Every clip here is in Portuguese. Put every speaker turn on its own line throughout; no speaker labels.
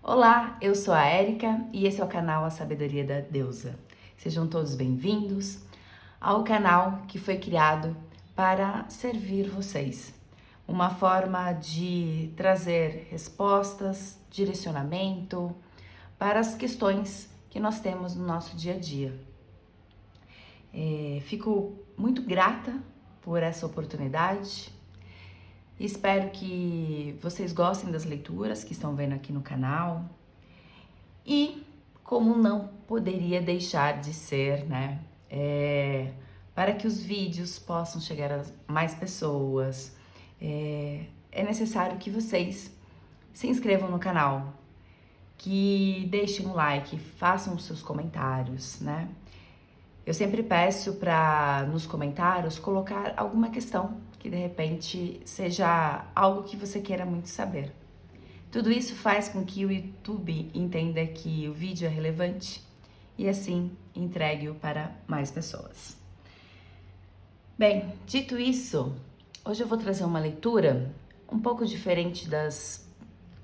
Olá, eu sou a Érica e esse é o canal A Sabedoria da Deusa. Sejam todos bem-vindos ao canal que foi criado para servir vocês. Uma forma de trazer respostas, direcionamento para as questões que nós temos no nosso dia a dia. Fico muito grata por essa oportunidade. Espero que vocês gostem das leituras que estão vendo aqui no canal. E como não poderia deixar de ser, né? Para que os vídeos possam chegar a mais pessoas, é necessário que vocês se inscrevam no canal, que deixem um like, façam os seus comentários, né? Eu sempre peço para nos comentários colocar alguma questão que de repente seja algo que você queira muito saber. Tudo isso faz com que o YouTube entenda que o vídeo é relevante e assim entregue-o para mais pessoas. Bem, dito isso, hoje eu vou trazer uma leitura um pouco diferente das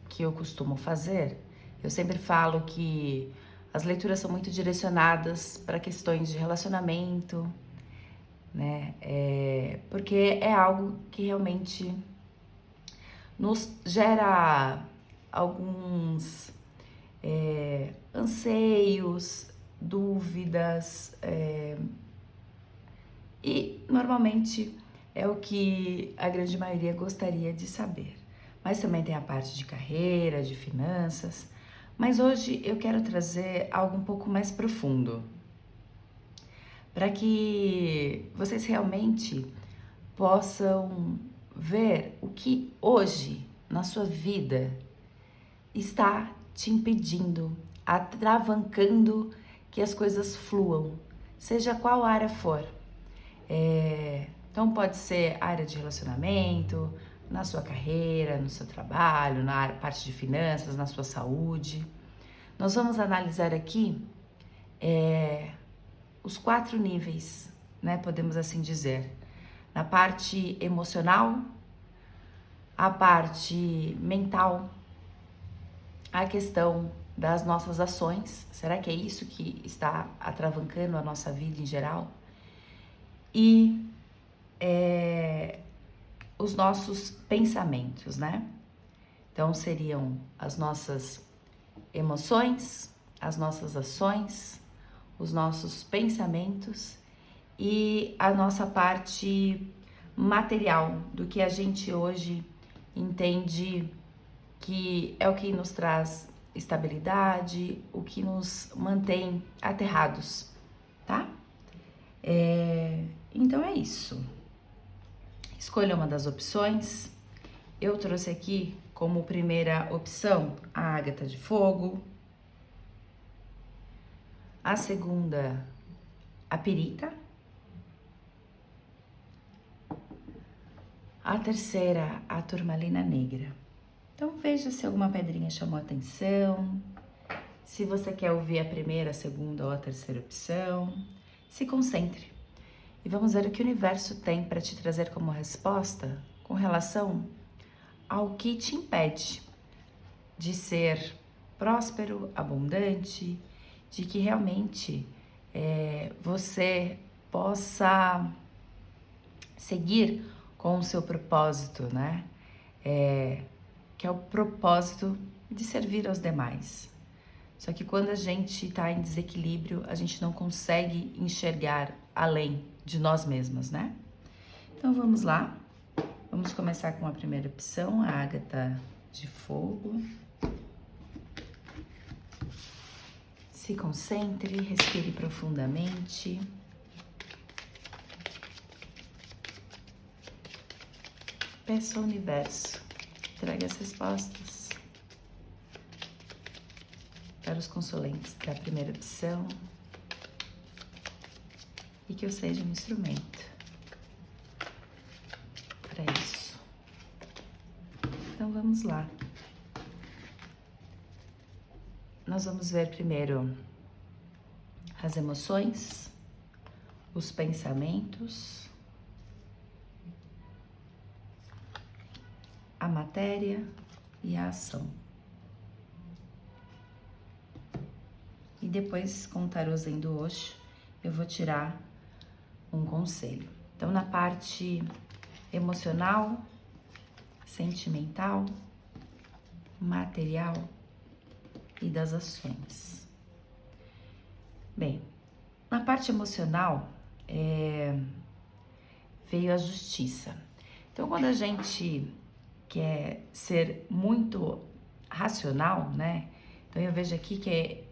que eu costumo fazer. Eu sempre falo que as leituras são muito direcionadas para questões de relacionamento, né? Porque é algo que realmente nos gera alguns anseios, dúvidas, e normalmente é o que a grande maioria gostaria de saber. Mas também tem a parte de carreira, de finanças. Mas hoje eu quero trazer algo um pouco mais profundo, para que vocês realmente possam ver o que hoje na sua vida está te impedindo, atravancando que as coisas fluam, seja qual área for. Então pode ser área de relacionamento, na sua carreira, no seu trabalho, na parte de finanças, na sua saúde. Nós vamos analisar aqui os 4 níveis, né? Podemos assim dizer. Na parte emocional, a parte mental, a questão das nossas ações. Será que é isso que está atravancando a nossa vida em geral? E os nossos pensamentos, né? Então seriam as nossas emoções, as nossas ações, os nossos pensamentos e a nossa parte material, do que a gente hoje entende que é o que nos traz estabilidade, o que nos mantém aterrados, tá? Então é isso. Escolha uma das opções. Eu trouxe aqui como primeira opção a ágata de fogo, a segunda, a pirita, a terceira, a turmalina negra. Então veja se alguma pedrinha chamou a atenção, se você quer ouvir a primeira, a segunda ou a terceira opção, se concentre e vamos ver o que o universo tem para te trazer como resposta com relação ao que te impede de ser próspero, abundante, de que realmente você possa seguir com o seu propósito, né? Que é o propósito de servir aos demais. Só que quando a gente está em desequilíbrio, a gente não consegue enxergar além de nós mesmos, né? Então vamos lá. Vamos começar com a primeira opção, a ágata de fogo. Se concentre, respire profundamente. Peça ao universo, traga as respostas para os consulentes da primeira opção e que eu seja um instrumento para isso. Então vamos lá. Nós vamos ver primeiro as emoções, os pensamentos, a matéria e a ação. E depois, com o tarôzinho do Osho, eu vou tirar um conselho. Então, na parte emocional, sentimental, material e das ações. Bem, na parte emocional, veio a justiça. Então, quando a gente quer ser muito racional, né? Então, eu vejo aqui que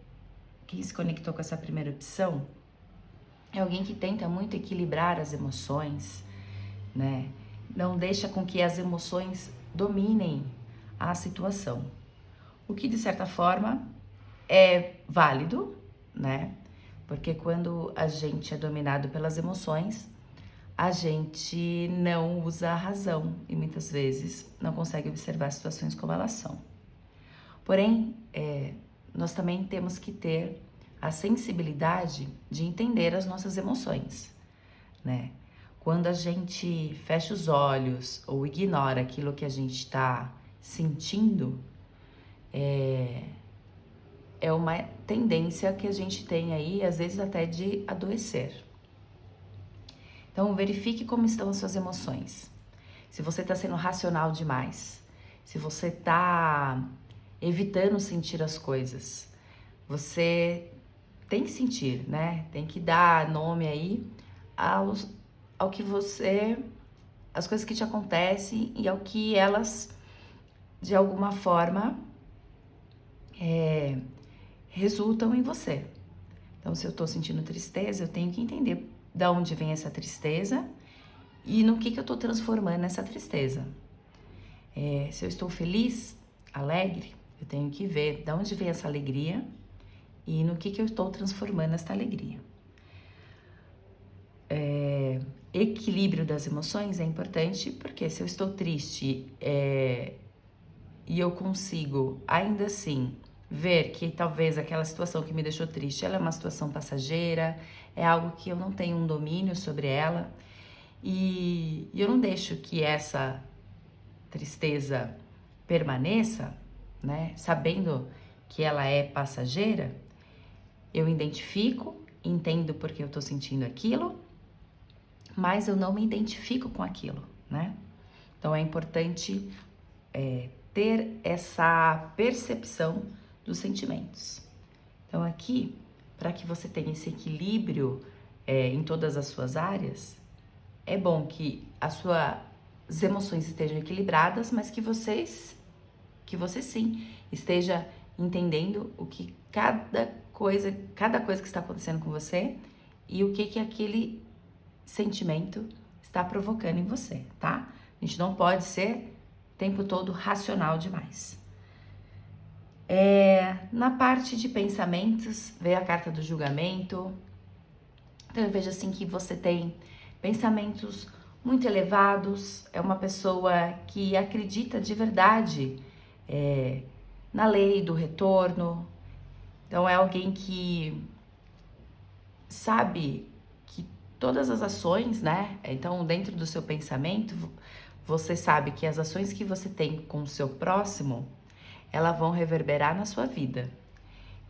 quem se conectou com essa primeira opção é alguém que tenta muito equilibrar as emoções, né? Não deixa com que as emoções dominem a situação. O que, de certa forma, é válido, né? Porque quando a gente é dominado pelas emoções, a gente não usa a razão e muitas vezes não consegue observar situações como elas são. Porém, nós também temos que ter a sensibilidade de entender as nossas emoções, né? Quando a gente fecha os olhos ou ignora aquilo que a gente está sentindo, é uma tendência que a gente tem aí, às vezes até de adoecer. Então, verifique como estão as suas emoções. Se você está sendo racional demais, se você está evitando sentir as coisas, você tem que sentir, né? Tem que dar nome aí ao que você, as coisas que te acontecem e ao que elas, de alguma forma, resultam em você. Então, se eu tô sentindo tristeza, eu tenho que entender de onde vem essa tristeza e no que eu tô transformando essa tristeza. Se eu estou feliz, alegre, eu tenho que ver de onde vem essa alegria e no que eu estou transformando essa alegria. Equilíbrio das emoções é importante porque se eu estou triste e eu consigo ainda assim ver que talvez aquela situação que me deixou triste, ela é uma situação passageira, é algo que eu não tenho um domínio sobre ela e eu não deixo que essa tristeza permaneça, né, sabendo que ela é passageira, eu identifico, entendo porque eu tô sentindo aquilo, mas eu não me identifico com aquilo, né? Então é importante ter essa percepção dos sentimentos. Então aqui, para que você tenha esse equilíbrio em todas as suas áreas, é bom que as suas emoções estejam equilibradas, mas que você sim esteja entendendo o que cada coisa que está acontecendo com você e o que aquele sentimento está provocando em você, tá? A gente não pode ser o tempo todo racional demais. Na parte de pensamentos, veio a carta do julgamento. Então eu vejo assim que você tem pensamentos muito elevados, é uma pessoa que acredita de verdade na lei do retorno. Então é alguém que sabe que todas as ações, né? Então dentro do seu pensamento, você sabe que as ações que você tem com o seu próximo, elas vão reverberar na sua vida.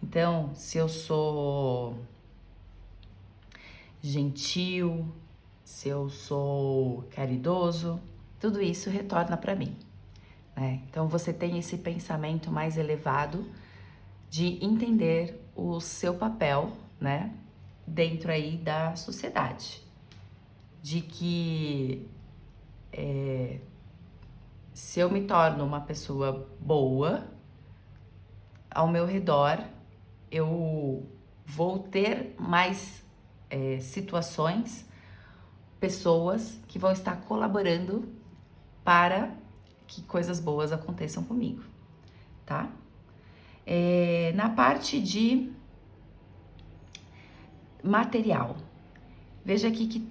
Então, se eu sou gentil, se eu sou caridoso, tudo isso retorna para mim, né? Então, você tem esse pensamento mais elevado de entender o seu papel, né, dentro aí da sociedade, de que se eu me torno uma pessoa boa, ao meu redor eu vou ter mais situações, pessoas que vão estar colaborando para que coisas boas aconteçam comigo, tá? Na parte de material, veja aqui que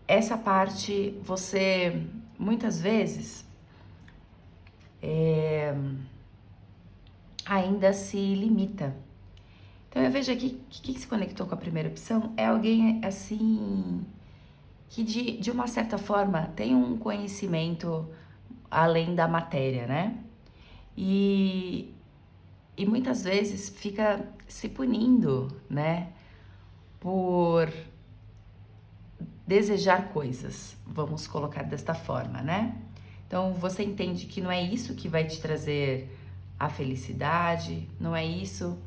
essa parte você muitas vezes ainda se limita. Então eu vejo aqui que quem se conectou com a primeira opção é alguém assim que de uma certa forma tem um conhecimento além da matéria, né? E muitas vezes fica se punindo, né, por desejar coisas, vamos colocar desta forma, né? Então você entende que não é isso que vai te trazer a felicidade, não é isso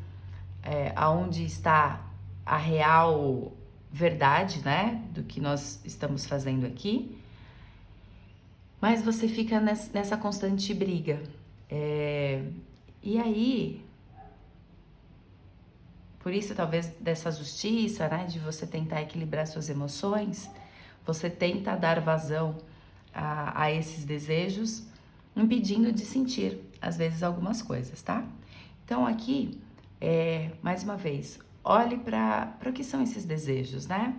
aonde está a real verdade, né, do que nós estamos fazendo aqui, mas você fica nessa constante briga. E aí, por isso talvez dessa justiça, né, de você tentar equilibrar suas emoções, você tenta dar vazão a esses desejos, impedindo de sentir, às vezes, algumas coisas, tá? Então aqui, mais uma vez, olhe para o que são esses desejos, né?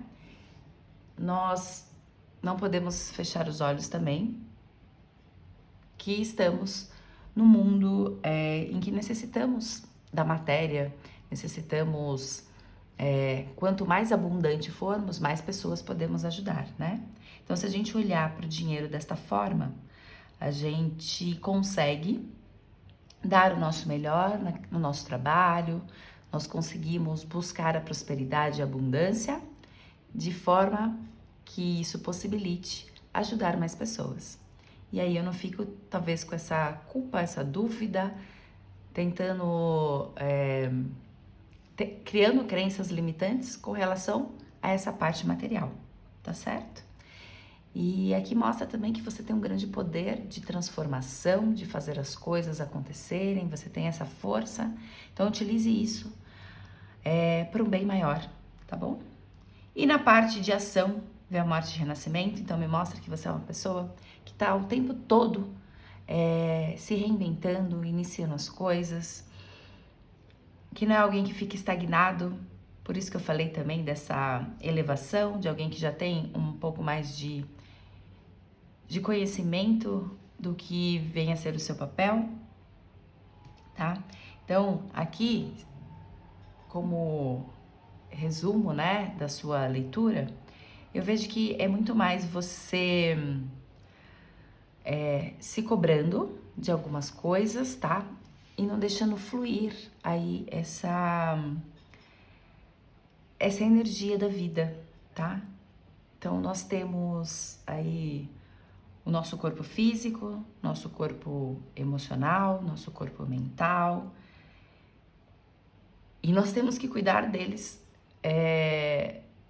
Nós não podemos fechar os olhos também, que estamos no mundo em que necessitamos da matéria, necessitamos, quanto mais abundante formos, mais pessoas podemos ajudar, né? Então, se a gente olhar para o dinheiro desta forma, a gente consegue dar o nosso melhor no nosso trabalho, nós conseguimos buscar a prosperidade e a abundância de forma que isso possibilite ajudar mais pessoas. E aí eu não fico, talvez, com essa culpa, essa dúvida, tentando, criando crenças limitantes com relação a essa parte material, tá certo? E aqui mostra também que você tem um grande poder de transformação, de fazer as coisas acontecerem, você tem essa força, então utilize isso para um bem maior, tá bom? E na parte de ação, vê a morte e renascimento, então me mostra que você é uma pessoa que está o tempo todo se reinventando, iniciando as coisas, que não é alguém que fica estagnado, por isso que eu falei também dessa elevação, de alguém que já tem um pouco mais de conhecimento do que vem a ser o seu papel, tá? Então, aqui, como resumo, né, da sua leitura, eu vejo que é muito mais você se cobrando de algumas coisas, tá? E não deixando fluir aí essa energia da vida, tá? Então, nós temos aí o nosso corpo físico, nosso corpo emocional, nosso corpo mental, e nós temos que cuidar deles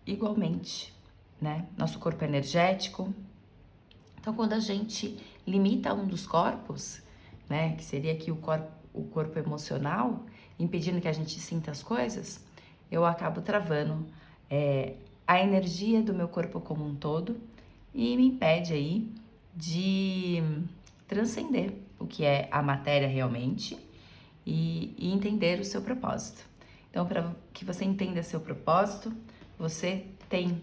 igualmente, né? Nosso corpo energético. Então, quando a gente limita um dos corpos, né, que seria aqui o corpo emocional, impedindo que a gente sinta as coisas, eu acabo travando a energia do meu corpo como um todo e me impede aí de transcender o que é a matéria realmente e entender o seu propósito. Então, para que você entenda seu propósito, você tem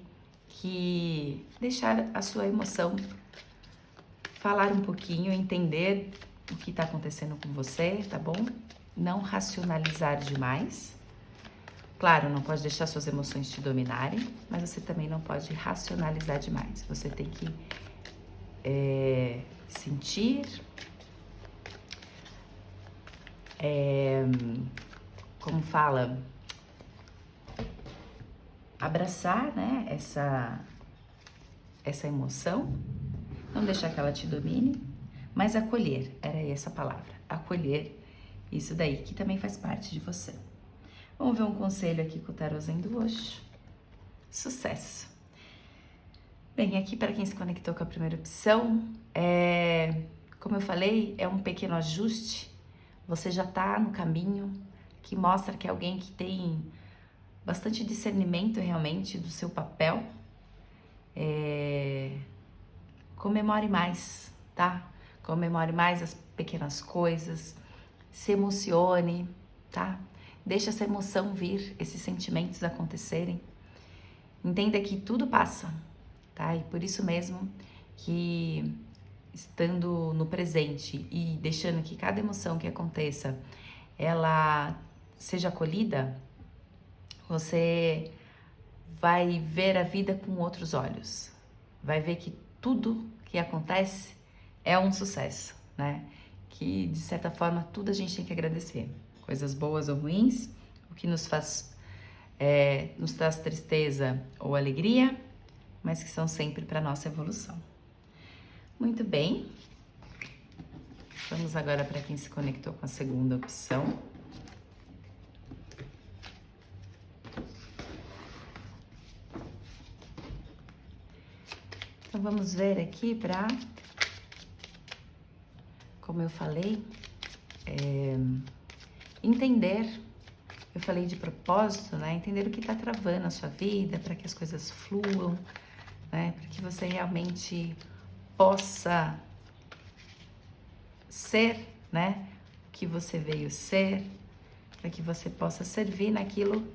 que deixar a sua emoção falar um pouquinho, entender o que está acontecendo com você, tá bom? Não racionalizar demais. Claro, não pode deixar suas emoções te dominarem, mas você também não pode racionalizar demais. Você tem que sentir, como fala, abraçar, né, essa emoção, não deixar que ela te domine, mas acolher, era essa palavra, acolher isso daí, que também faz parte de você. Vamos ver um conselho aqui com o Tarôzinho do Osho. Sucesso! Bem, aqui para quem se conectou com a primeira opção, como eu falei, é um pequeno ajuste, você já está no caminho, que mostra que é alguém que tem bastante discernimento realmente do seu papel. Comemore mais, tá? Comemore mais as pequenas coisas, se emocione, tá? Deixa essa emoção vir, esses sentimentos acontecerem. Entenda que tudo passa, tá? E por isso mesmo que estando no presente e deixando que cada emoção que aconteça, ela seja acolhida, você vai ver a vida com outros olhos. Vai ver que tudo que acontece é um sucesso, né? Que, de certa forma, tudo a gente tem que agradecer. coisas boas ou ruins, o que nos faz, nos traz tristeza ou alegria, mas que são sempre para nossa evolução. Muito bem. Vamos agora para quem se conectou com a segunda opção. Então, vamos ver aqui para, como eu falei, entender, eu falei de propósito, né? Entender o que está travando a sua vida, para que as coisas fluam, né? Para que você realmente possa ser, né? O que você veio ser, para que você possa servir naquilo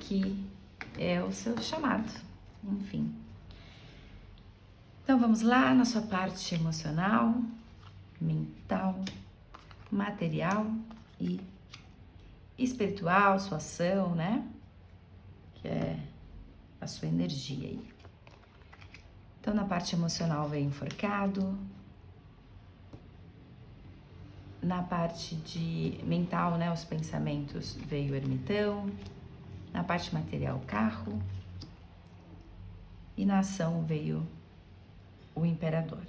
que é o seu chamado, enfim. Então vamos lá na sua parte emocional, mental, material e espiritual, sua ação, né? Que é a sua energia aí. Então na parte emocional veio enforcado, na parte de mental, né, os pensamentos, veio o ermitão, na parte material, carro, e na ação veio o imperador.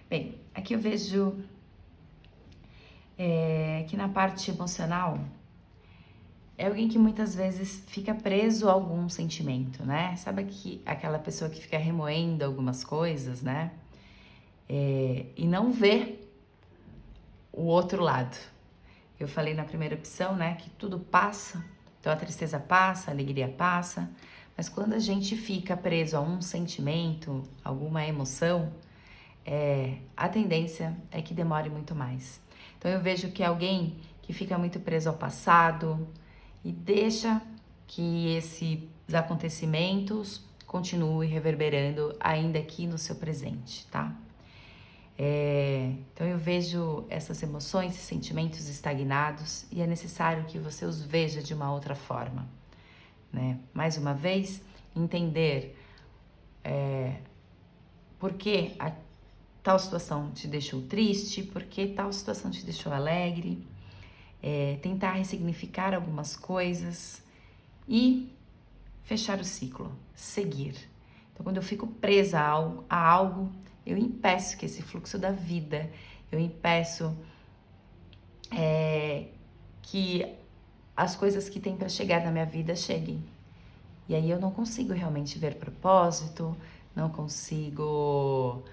Bem, aqui eu vejo que na parte emocional é alguém que muitas vezes fica preso a algum sentimento, né? Sabe aquela pessoa que fica remoendo algumas coisas, né? E não vê o outro lado. Eu falei na primeira opção, né, que tudo passa, então a tristeza passa, a alegria passa, mas quando a gente fica preso a um sentimento, alguma emoção, a tendência é que demore muito mais. Então eu vejo que é alguém que fica muito preso ao passado e deixa que esses acontecimentos continuem reverberando ainda aqui no seu presente, tá? Então eu vejo essas emoções e sentimentos estagnados e é necessário que você os veja de uma outra forma, né? Mais uma vez, entender por que a tal situação te deixou triste, por que tal situação te deixou alegre, tentar ressignificar algumas coisas e fechar o ciclo, seguir. Então quando eu fico presa a algo, eu impeço que esse fluxo da vida, eu impeço que as coisas que tem para chegar na minha vida cheguem. E aí eu não consigo realmente ver propósito, não consigo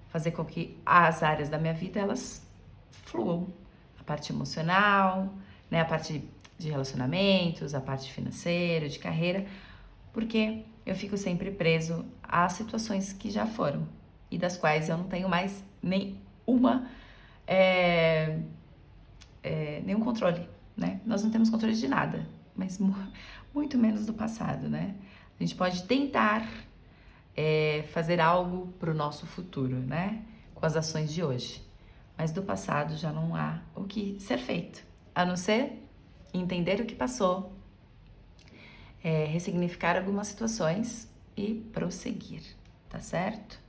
fazer com que as áreas da minha vida, elas fluam. A parte emocional, né, a parte de relacionamentos, a parte financeira, de carreira, porque eu fico sempre preso a situações que já foram e das quais eu não tenho mais nenhum controle, né? Nós não temos controle de nada, mas muito menos do passado, né? A gente pode tentar fazer algo para o nosso futuro, né? Com as ações de hoje, mas do passado já não há o que ser feito, a não ser entender o que passou, ressignificar algumas situações e prosseguir, tá certo?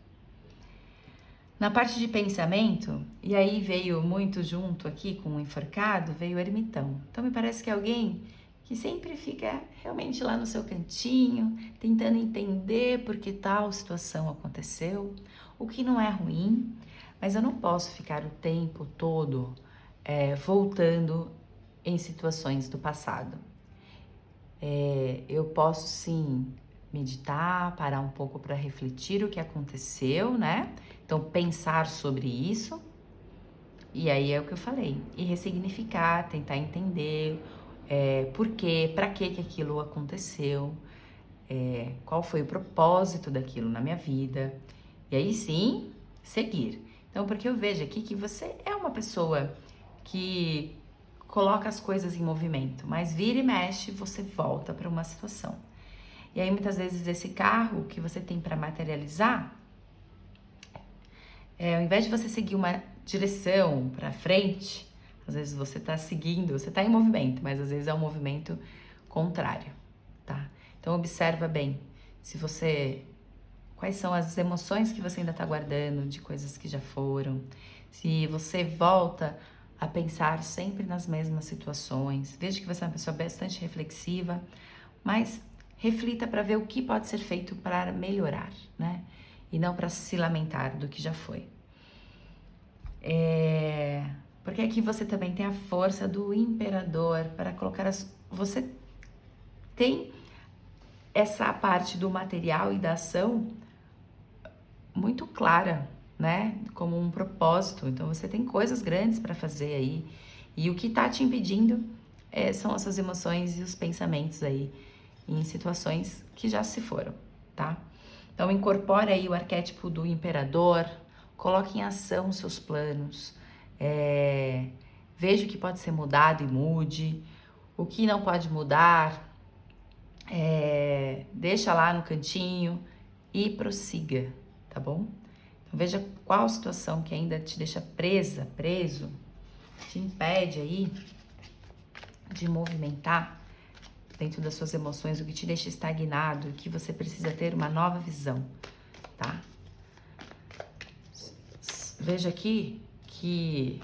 Na parte de pensamento, e aí veio muito junto aqui com o enforcado, veio o ermitão. Então me parece que é alguém que sempre fica realmente lá no seu cantinho, tentando entender por que tal situação aconteceu, o que não é ruim, mas eu não posso ficar o tempo todo voltando em situações do passado. Eu posso sim meditar, parar um pouco para refletir o que aconteceu, né? Então pensar sobre isso, e aí é o que eu falei, e ressignificar, tentar entender por quê, para que aquilo aconteceu, qual foi o propósito daquilo na minha vida, e aí sim, seguir. Então, porque eu vejo aqui que você é uma pessoa que coloca as coisas em movimento, mas vira e mexe, você volta para uma situação. E aí, muitas vezes, esse carro que você tem para materializar, ao invés de você seguir uma direção para frente, às vezes você está seguindo, você está em movimento, mas às vezes é um movimento contrário, tá? Então, observa bem quais são as emoções que você ainda está guardando de coisas que já foram, se você volta a pensar sempre nas mesmas situações. Veja que você é uma pessoa bastante reflexiva, mas reflita para ver o que pode ser feito para melhorar, né? E não para se lamentar do que já foi. Porque aqui você também tem a força do imperador para colocar você tem essa parte do material e da ação muito clara, né? Como um propósito. Então você tem coisas grandes para fazer aí. E o que tá te impedindo são as suas emoções e os pensamentos aí em situações que já se foram, tá? Então incorpore aí o arquétipo do imperador, coloque em ação os seus planos, veja o que pode ser mudado e mude, o que não pode mudar, deixa lá no cantinho e prossiga, tá bom? Então veja qual situação que ainda te deixa preso, te impede aí de movimentar dentro das suas emoções, o que te deixa estagnado, que você precisa ter uma nova visão, tá? Veja aqui que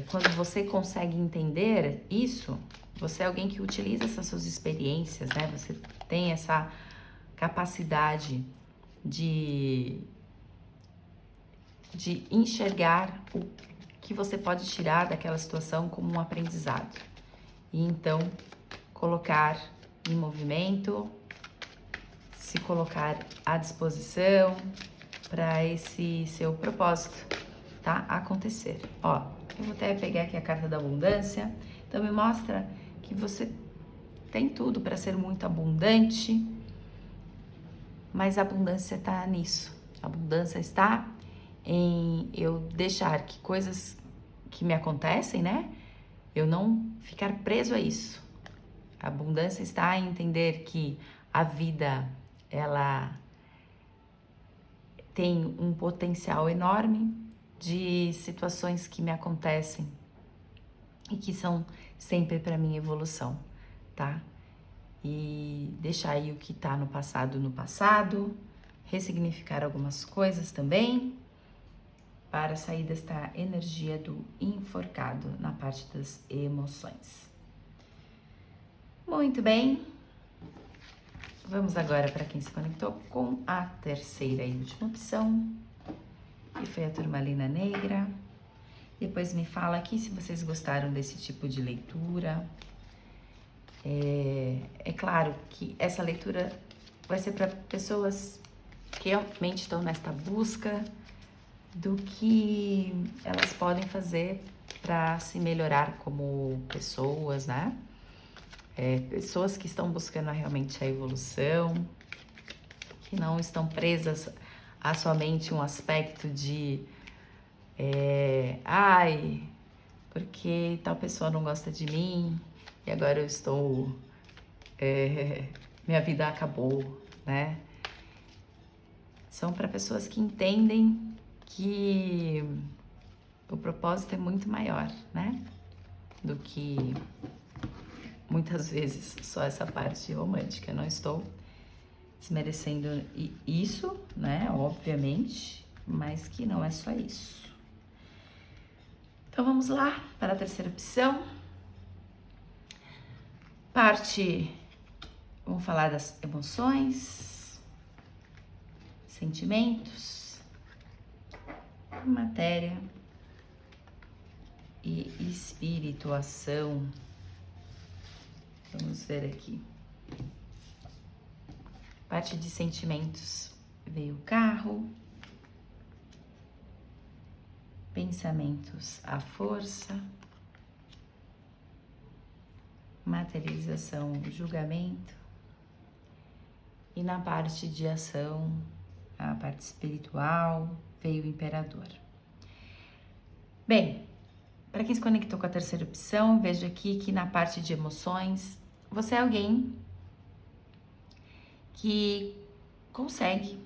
quando você consegue entender isso, você é alguém que utiliza essas suas experiências, né? Você tem essa capacidade de enxergar o que você pode tirar daquela situação como um aprendizado. E então, colocar em movimento, se colocar à disposição para esse seu propósito, tá? Acontecer. Ó, eu vou até pegar aqui a carta da abundância. Então, me mostra que você tem tudo para ser muito abundante, mas a abundância está nisso. A abundância está em eu deixar que coisas que me acontecem, né? Eu não ficar preso a isso. A abundância está em entender que a vida, ela tem um potencial enorme de situações que me acontecem e que são sempre para minha evolução, tá? E deixar aí o que tá no passado, ressignificar algumas coisas também, para sair desta energia do enforcado na parte das emoções. Muito bem, vamos agora para quem se conectou com a terceira e última opção, que foi a turmalina negra. Depois me fala aqui se vocês gostaram desse tipo de leitura. É claro que essa leitura vai ser para pessoas que realmente estão nesta busca do que elas podem fazer para se melhorar como pessoas, né? Pessoas que estão buscando realmente a evolução, que não estão presas a somente um aspecto de ai, porque tal pessoa não gosta de mim e agora eu estou minha vida acabou, né? São para pessoas que entendem que o propósito é muito maior, né? Do que muitas vezes só essa parte romântica. Eu não estou desmerecendo isso, né? Obviamente, mas que não é só isso. Então vamos lá para a terceira opção. Vamos falar das emoções, sentimentos, matéria e espirituação. Vamos ver aqui. Parte de sentimentos, veio o carro. Pensamentos, a força. Materialização, o julgamento. E na parte de ação, a parte espiritual, veio o imperador. Bem, para quem se conectou com a terceira opção, vejo aqui que na parte de emoções, você é alguém que consegue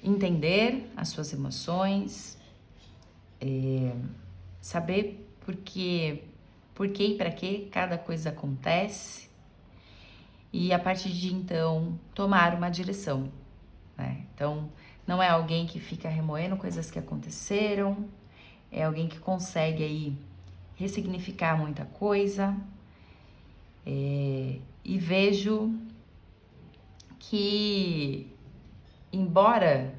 entender as suas emoções, saber por que e para que cada coisa acontece e a partir de então tomar uma direção, né? Então não é alguém que fica remoendo coisas que aconteceram, é alguém que consegue aí ressignificar muita coisa, e vejo que, embora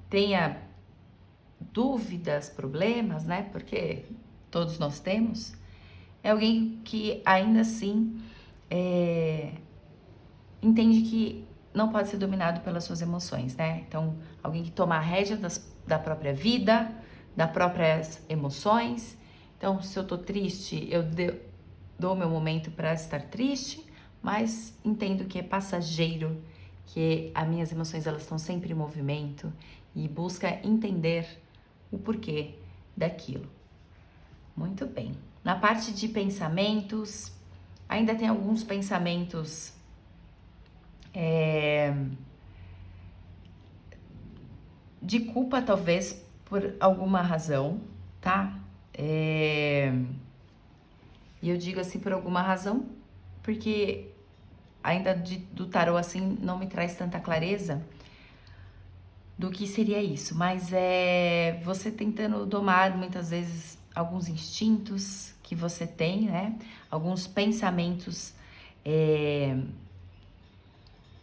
tenha dúvidas, problemas, né? Porque todos nós temos, é alguém que ainda assim entende que não pode ser dominado pelas suas emoções, né? Então, alguém que toma a rédea da própria vida, das próprias emoções. Então, se eu tô triste, eu dou meu momento para estar triste, mas entendo que é passageiro, que as minhas emoções elas estão sempre em movimento e busca entender o porquê daquilo. Muito bem. Na parte de pensamentos, ainda tem alguns pensamentos de culpa, talvez, por alguma razão, tá? E eu digo assim, por alguma razão, porque ainda do tarô assim não me traz tanta clareza do que seria isso, mas é você tentando domar muitas vezes alguns instintos que você tem, né? Alguns pensamentos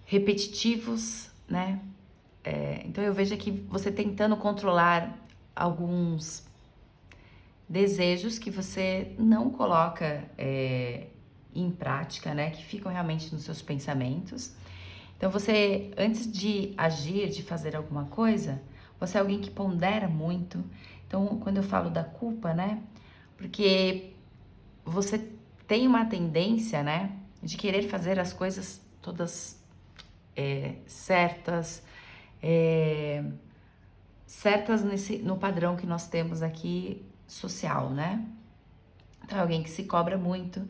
repetitivos, né? Então eu vejo aqui você tentando controlar alguns desejos que você não coloca em prática, né? Que ficam realmente nos seus pensamentos. Então você, antes de agir, de fazer alguma coisa, você é alguém que pondera muito. Então, quando eu falo da culpa, né? Porque você tem uma tendência, né? De querer fazer as coisas todas certas, certas no padrão que nós temos aqui social, né? Então, é alguém que se cobra muito.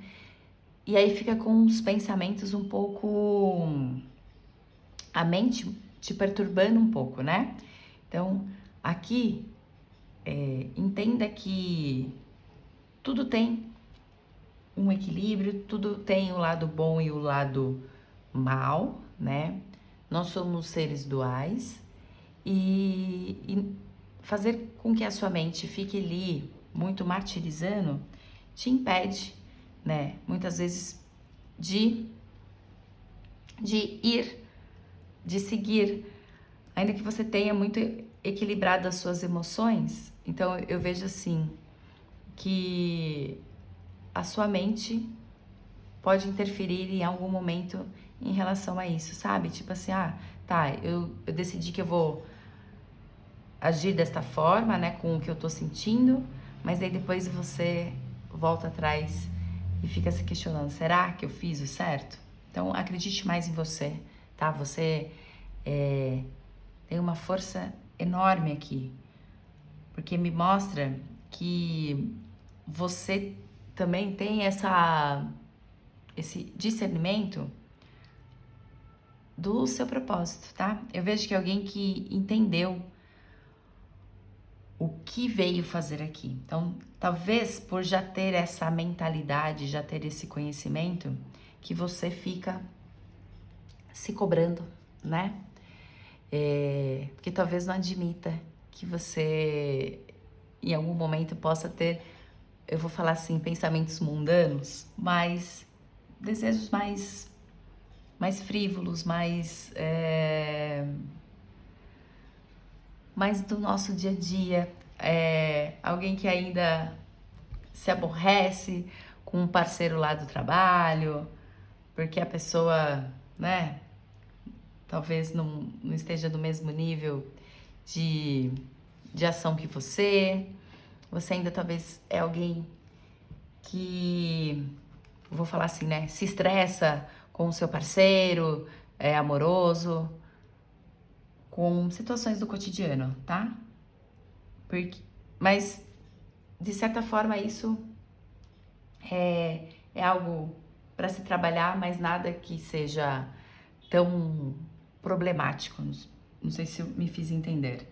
E aí fica com os pensamentos um pouco... a mente te perturbando um pouco, né? Então, aqui, entenda que tudo tem um equilíbrio, tudo tem o lado bom e o lado mal, né? Nós somos seres duais e fazer com que a sua mente fique ali muito martirizando te impede, né? Muitas vezes de ir, de seguir, ainda que você tenha muito equilibrado as suas emoções. Então eu vejo assim que a sua mente pode interferir em algum momento em relação a isso, sabe? Tipo assim, tá, eu decidi que eu vou agir desta forma, né, com o que eu tô sentindo, mas aí depois você volta atrás e fica se questionando, será que eu fiz o certo? Então acredite mais em você, tá? Você tem uma força enorme aqui, porque me mostra que você também tem esse discernimento do seu propósito, tá? Eu vejo que é alguém que entendeu o que veio fazer aqui. Então, talvez por já ter essa mentalidade, já ter esse conhecimento, que você fica se cobrando, né? Porque talvez não admita que você em algum momento possa ter, eu vou falar assim, pensamentos mundanos, mas desejos mais frívolos, mais do nosso dia a dia. Alguém que ainda se aborrece com um parceiro lá do trabalho, porque a pessoa, né, talvez não esteja no mesmo nível de ação que você. Você ainda talvez é alguém que, vou falar assim, né, se estressa com o seu parceiro, é amoroso, com situações do cotidiano, tá? Mas, de certa forma, isso é algo para se trabalhar, mas nada que seja tão problemático. Não sei se eu me fiz entender.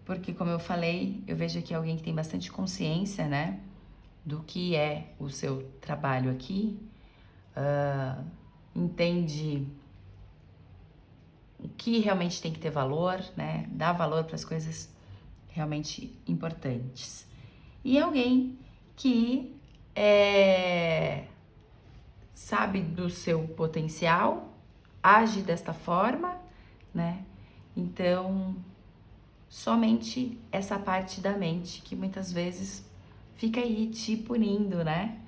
Porque, como eu falei, eu vejo aqui alguém que tem bastante consciência, né, do que é o seu trabalho aqui, entende o que realmente tem que ter valor, né, dá valor para as coisas realmente importantes. E alguém que sabe do seu potencial, age desta forma, né? Então, somente essa parte da mente que muitas vezes fica aí te punindo, né?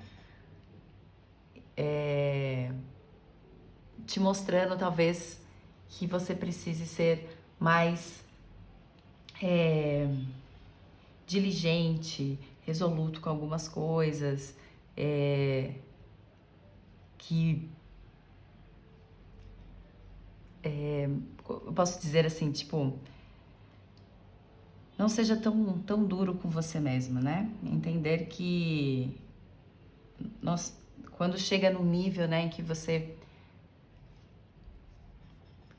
Te mostrando talvez que você precise ser mais diligente, resoluto com algumas coisas, que eu posso dizer assim, tipo, não seja tão duro com você mesmo, né? Entender que quando chega num nível, né, em que você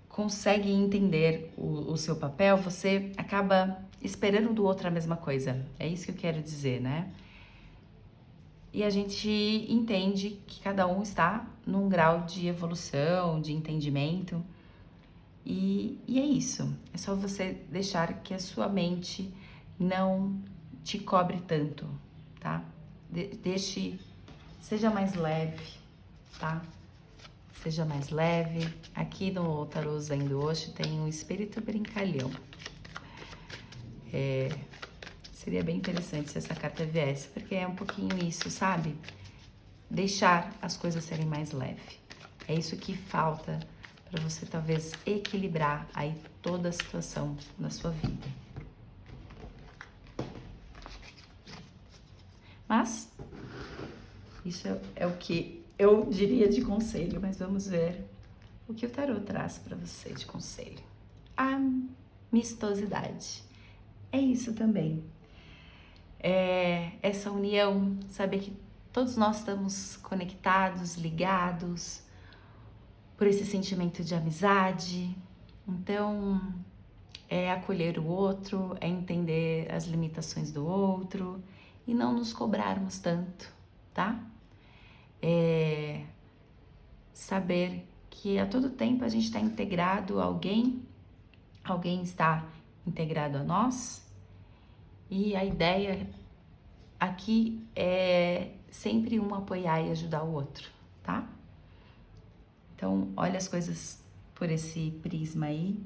consegue entender o seu papel, você acaba esperando do outro a mesma coisa. É isso que eu quero dizer, né? E a gente entende que cada um está num grau de evolução, de entendimento. E é isso. É só você deixar que a sua mente não te cobre tanto, tá? Seja mais leve, tá? Seja mais leve. Aqui no Tarô Zen do Osho tem um espírito brincalhão. Seria bem interessante se essa carta viesse, porque é um pouquinho isso, sabe? Deixar as coisas serem mais leves. É isso que falta para você talvez equilibrar aí toda a situação na sua vida. Mas isso é o que eu diria de conselho, mas vamos ver o que o tarô traz para você de conselho. Amistosidade. É isso também. É essa união, saber que todos nós estamos conectados, ligados por esse sentimento de amizade. Então, é acolher o outro, é entender as limitações do outro e não nos cobrarmos tanto, tá? É saber que a todo tempo a gente está integrado a alguém está integrado a nós, e a ideia aqui é sempre um apoiar e ajudar o outro, tá? Então, olha as coisas por esse prisma aí,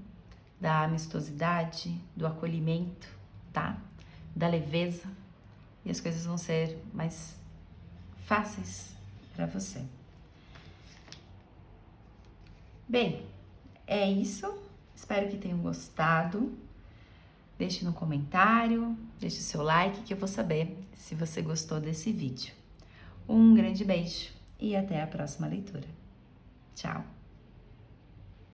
da amistosidade, do acolhimento, tá? Da leveza, e as coisas vão ser mais fáceis para você. Bem, é isso. Espero que tenham gostado. Deixe no comentário, deixe o seu like que eu vou saber se você gostou desse vídeo. Um grande beijo e até a próxima leitura. Tchau!